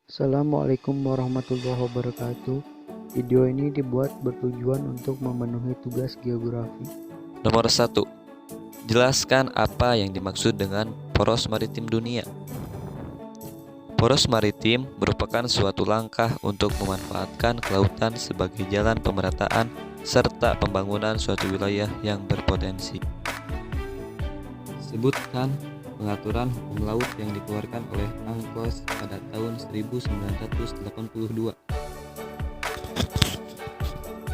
Assalamualaikum warahmatullahi wabarakatuh. Video ini dibuat bertujuan untuk memenuhi tugas geografi. Nomor 1. Jelaskan apa yang dimaksud dengan poros maritim dunia. Poros maritim merupakan suatu langkah untuk memanfaatkan kelautan sebagai jalan pemerataan serta pembangunan suatu wilayah yang berpotensi. Sebutkan pengaturan hukum laut yang dikeluarkan oleh UNCLOS pada tahun 1982.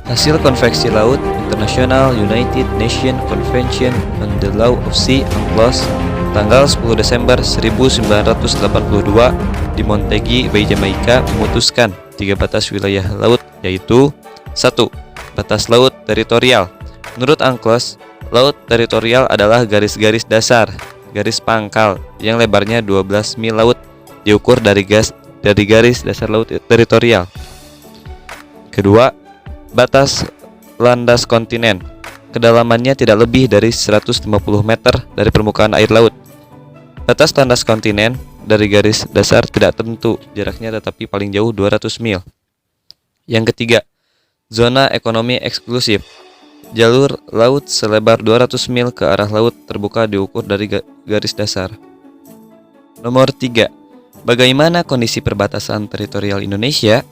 Hasil Konvensi Laut International United Nations Convention on the Law of Sea UNCLOS tanggal 10 Desember 1982 di Montague Bay, Jamaika memutuskan 3 batas wilayah laut, yaitu 1. Batas laut teritorial. Menurut UNCLOS, laut teritorial adalah garis-garis dasar, garis pangkal yang lebarnya 12 mil laut diukur dari garis dasar laut teritorial. Kedua, batas landas kontinen. Kedalamannya tidak lebih dari 150 meter dari permukaan air laut. Batas landas kontinen dari garis dasar tidak tentu jaraknya, tetapi paling jauh 200 mil. Yang ketiga, zona ekonomi eksklusif. Jalur laut selebar 200 mil ke arah laut terbuka diukur dari garis dasar. Nomor 3. Bagaimana kondisi perbatasan teritorial Indonesia?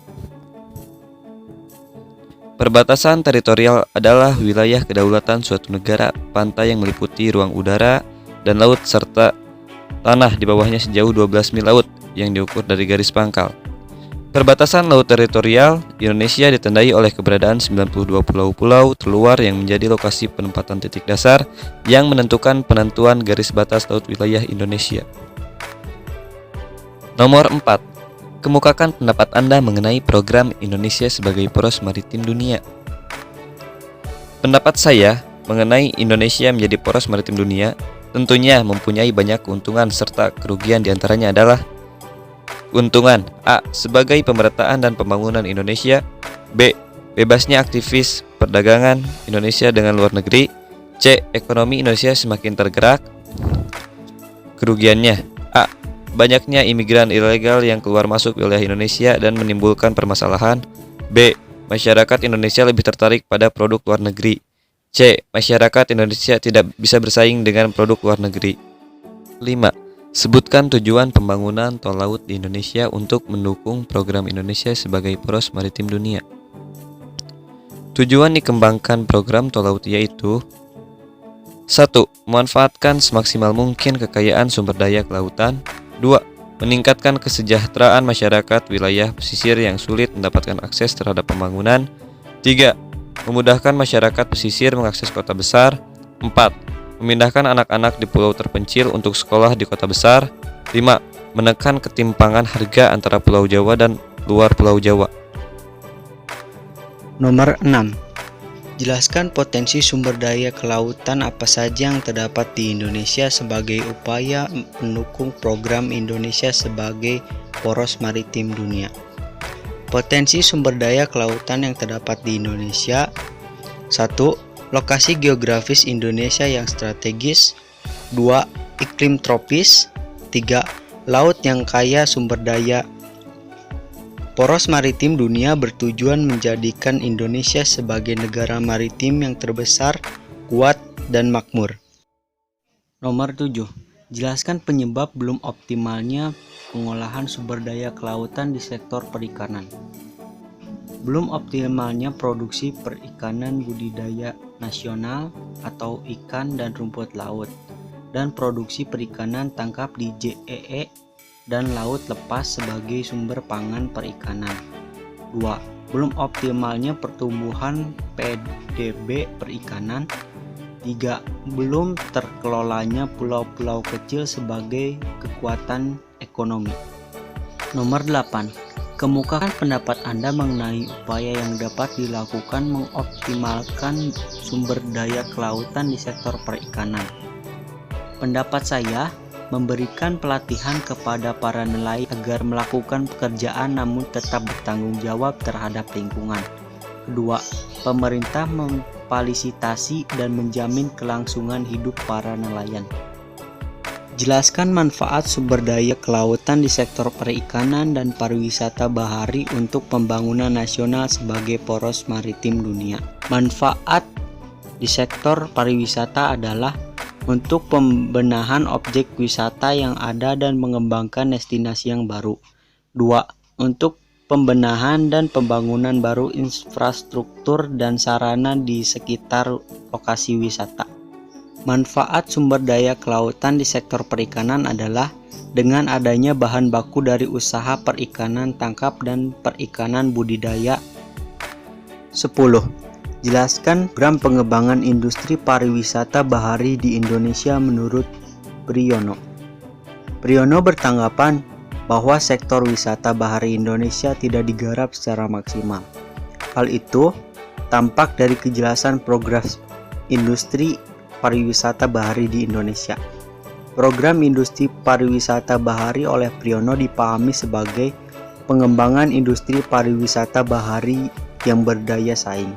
Perbatasan teritorial adalah wilayah kedaulatan suatu negara pantai yang meliputi ruang udara dan laut serta tanah di bawahnya sejauh 12 mil laut yang diukur dari garis pangkal. Perbatasan laut teritorial Indonesia ditandai oleh keberadaan 92 pulau-pulau terluar yang menjadi lokasi penempatan titik dasar yang menentukan penentuan garis batas laut wilayah Indonesia. Nomor 4. Kemukakan pendapat Anda mengenai program Indonesia sebagai poros maritim dunia. Pendapat saya mengenai Indonesia menjadi poros maritim dunia tentunya mempunyai banyak keuntungan serta kerugian, diantaranya adalah keuntungan A. Sebagai pemerataan dan pembangunan Indonesia. B. Bebasnya aktivis perdagangan Indonesia dengan luar negeri. C. Ekonomi Indonesia semakin tergerak. Kerugiannya A. Banyaknya imigran ilegal yang keluar masuk wilayah Indonesia dan menimbulkan permasalahan. B. Masyarakat Indonesia lebih tertarik pada produk luar negeri. C. Masyarakat Indonesia tidak bisa bersaing dengan produk luar negeri. 5. Sebutkan tujuan pembangunan tol laut di Indonesia untuk mendukung program Indonesia sebagai poros maritim dunia. Tujuan dikembangkan program tol laut yaitu 1. Memanfaatkan semaksimal mungkin kekayaan sumber daya kelautan. 2. Meningkatkan kesejahteraan masyarakat wilayah pesisir yang sulit mendapatkan akses terhadap pembangunan. 3. Memudahkan masyarakat pesisir mengakses kota besar. 4. Memindahkan anak-anak di pulau terpencil untuk sekolah di kota besar. 5. Menekan ketimpangan harga antara Pulau Jawa dan luar Pulau Jawa. Nomor 6. Jelaskan potensi sumber daya kelautan apa saja yang terdapat di Indonesia sebagai upaya mendukung program Indonesia sebagai poros maritim dunia. Potensi sumber daya kelautan yang terdapat di Indonesia: 1. Lokasi geografis Indonesia yang strategis. 2. Iklim tropis. 3. Laut yang kaya sumber daya. Poros maritim dunia bertujuan menjadikan Indonesia sebagai negara maritim yang terbesar, kuat, dan makmur. Nomor 7. Jelaskan penyebab belum optimalnya pengolahan sumber daya kelautan di sektor perikanan. Belum optimalnya produksi perikanan budidaya nasional atau ikan dan rumput laut, dan produksi perikanan tangkap di JEE dan laut lepas sebagai sumber pangan perikanan. 2. Belum optimalnya pertumbuhan PDB perikanan. 3. Belum terkelolanya pulau-pulau kecil sebagai kekuatan ekonomi. Nomor 8. Kemukakan pendapat Anda mengenai upaya yang dapat dilakukan mengoptimalkan sumber daya kelautan di sektor perikanan. Pendapat saya, memberikan pelatihan kepada para nelayan agar melakukan pekerjaan namun tetap bertanggung jawab terhadap lingkungan. Kedua, pemerintah memfasilitasi dan menjamin kelangsungan hidup para nelayan. Jelaskan manfaat sumber daya kelautan di sektor perikanan dan pariwisata bahari untuk pembangunan nasional sebagai poros maritim dunia. Manfaat di sektor pariwisata adalah untuk pembenahan objek wisata yang ada dan mengembangkan destinasi yang baru. 2. Untuk pembenahan dan pembangunan baru infrastruktur dan sarana di sekitar lokasi wisata. Manfaat sumber daya kelautan di sektor perikanan adalah dengan adanya bahan baku dari usaha perikanan tangkap dan perikanan budidaya. 10. Jelaskan program pengembangan industri pariwisata bahari di Indonesia menurut Priyono. Priyono bertanggapan bahwa sektor wisata bahari Indonesia tidak digarap secara maksimal. Hal itu tampak dari kejelasan program industri pariwisata bahari di Indonesia. Program industri pariwisata bahari oleh Priyono dipahami sebagai pengembangan industri pariwisata bahari yang berdaya saing.